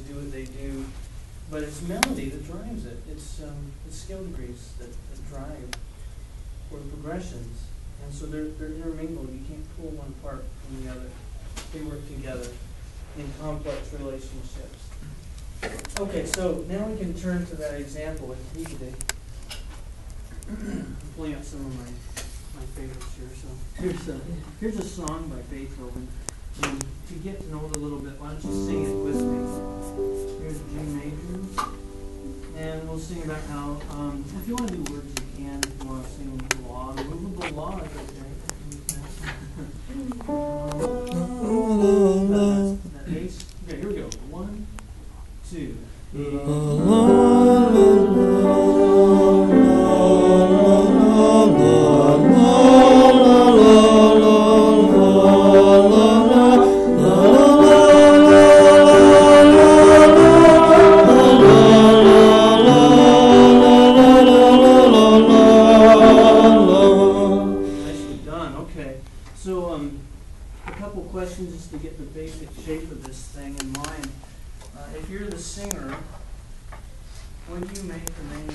do what they do, but it's melody that drives it. It's scale degrees that drive or the progressions, and so they're intermingled. You can't pull one apart from the other. They work together in complex relationships. Okay, so now we can turn to that example with me today. I'm pulling out some of my favorites here. So here's a song by Beethoven. And to get to know it a little bit, why don't you sing it with me? Here's G major, and we'll sing about how if you want to do words, you can. If you want to sing law, movable law is okay. That bass. Okay, here we go. 1, 2. Just to get the basic shape of this thing in mind. If you're the singer, what do you make the main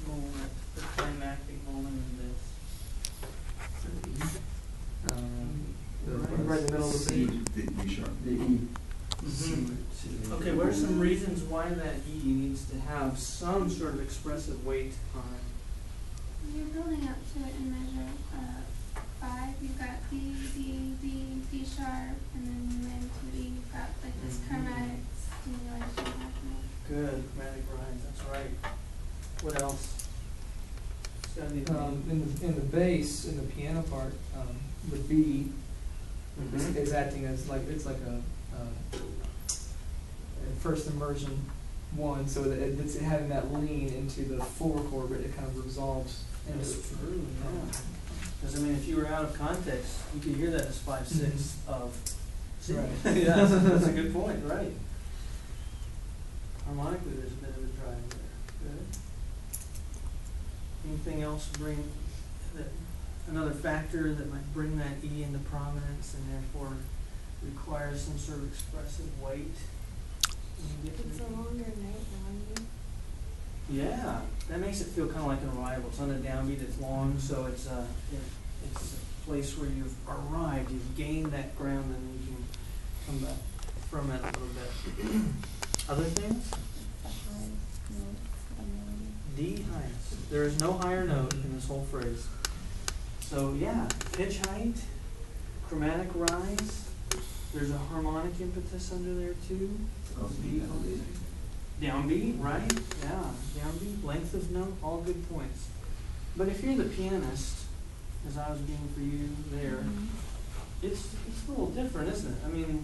moment, the climactic moment in this? Right in the middle of the E. The E sharp. The E. Mm-hmm. Okay, what are some reasons why that E needs to have some sort of expressive weight on it? You're building up to it in measure 5. You've got D, D, D, D sharp, and then you went to E. You've got like this chromatic stimulation happening. Good, chromatic rise. That's right. What else? In the bass, in the piano part, the B is acting as like it's like a first immersion 1, so that it's having that lean into the 4 chord, but it kind of resolves into That's true. Yeah. Because, I mean, if you were out of context, you could hear that as 5/6 of C. Right. Yeah, that's a good point, right. Harmonically, there's a bit of a drive there. Good. Anything else bring that, another factor that might bring that E into prominence and therefore requires some sort of expressive weight? It's a longer note value. Yeah, that makes it feel kind of like an arrival. It's on a downbeat, it's long, so it's a place where you've arrived, you've gained that ground, and you can come back from it a little bit. Other things? D highest. There is no higher note in this whole phrase. So yeah, pitch height, chromatic rise. There's a harmonic impetus under there too. Downbeat, right? Yeah, downbeat, length of note, all good points. But if you're the pianist, as I was being for you there, it's a little different, isn't it? I mean,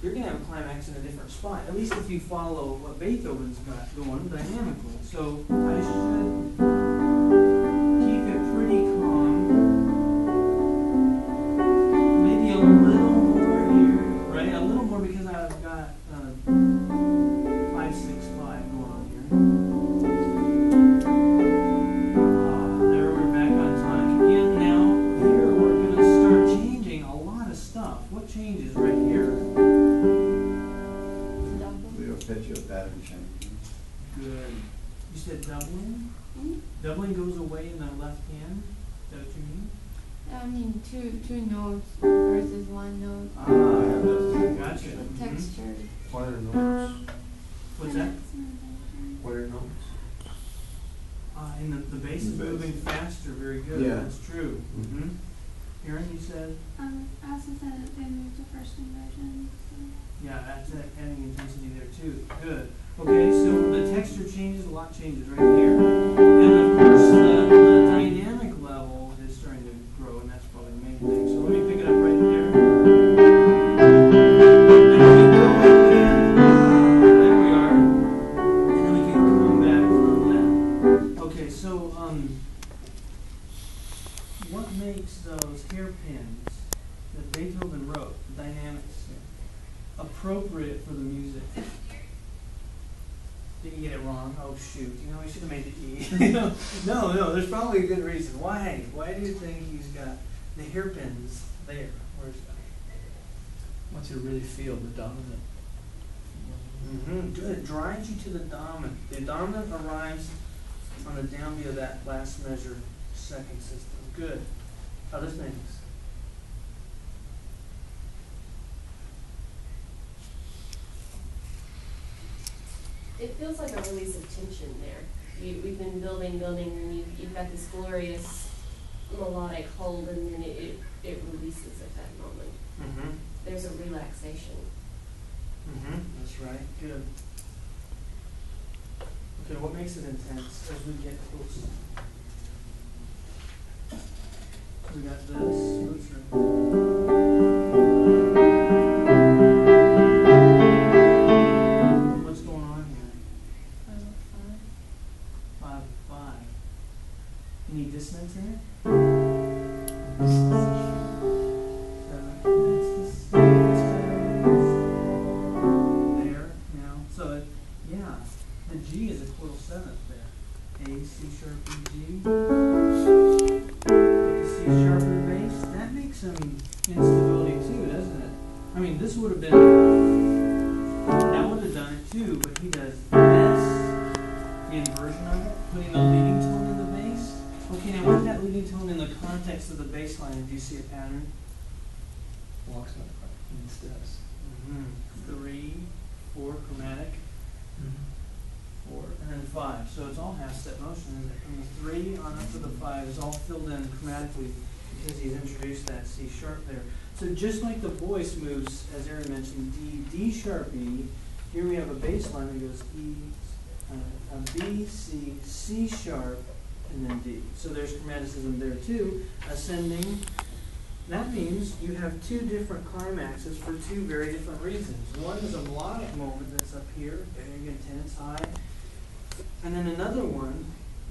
you're going to have a climax in a different spot, at least if you follow what Beethoven's got going dynamically. So I should keep it pretty calm. Maybe a little more here, right? A little more because I've got 5, 6, 5 going on here. There we're back on time. Again, now here we're going to start changing a lot of stuff. What changes right here? The arpeggio pattern change. Good. You said doubling? Doubling goes away in the left hand? Is that what you mean? I mean, two notes versus one note. Gotcha. Texture. What are notes? What's that? What are notes? And the bass is moving faster. Very good. Yeah. That's true. Aaron, you said? I also said that they moved to first inversion. So. Yeah, that's it. Adding intensity there too. Good. Okay, so the texture changes, a lot changes right here. And of course, the dynamic level is starting to grow, and that's probably the main thing. So let me pick it up right here. There we are. And then we can come back from that. Okay, so what makes those hairpins that Beethoven wrote, the dynamics, appropriate for the music? Did you get it wrong? Oh shoot! You know, we should have made the E. No. There's probably a good reason. Why? Why do you think he's got the hairpins there? Where's that? Once you really feel the dominant. Good. It drives you to the dominant. The dominant arrives on the downbeat of that last measure, second system. Good. Other things. It feels like a release of tension there. We've been building, and you've got this glorious melodic hold, and then it releases at that moment. Mm-hmm. There's a relaxation. Mm-hmm. That's right. Good. Okay, what makes it intense as we get close? We got this. What's going on here? 5 of 5. Any dissonance in it? There now. So yeah, the G is a chordal seventh there. A, C sharp, E, G. With the C sharp in the bass, that makes some instability too, doesn't it? I mean, this would have been, that would have done it too, but he does this, the inversion of it, putting the leading tone in the bass. Okay, now put that leading tone in the context of the bass line. Do you see a pattern? Walks on in steps. 3, 4, chromatic. 4, and then 5. So it's all half-step motion, and from the 3 on up to the 5 is all filled in chromatically because he's introduced that C sharp there. So just like the voice moves, as Aaron mentioned, D, D sharp, E, here we have a bass line that goes E, B, C, C sharp, and then D. So there's chromaticism there too, ascending. That means you have two different climaxes for two very different reasons. One is a melodic moment that's up here, very intense, high. And then another one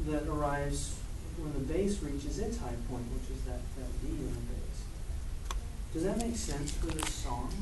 that arrives when the bass reaches its high point, which is that D in the bass. Does that make sense for this song?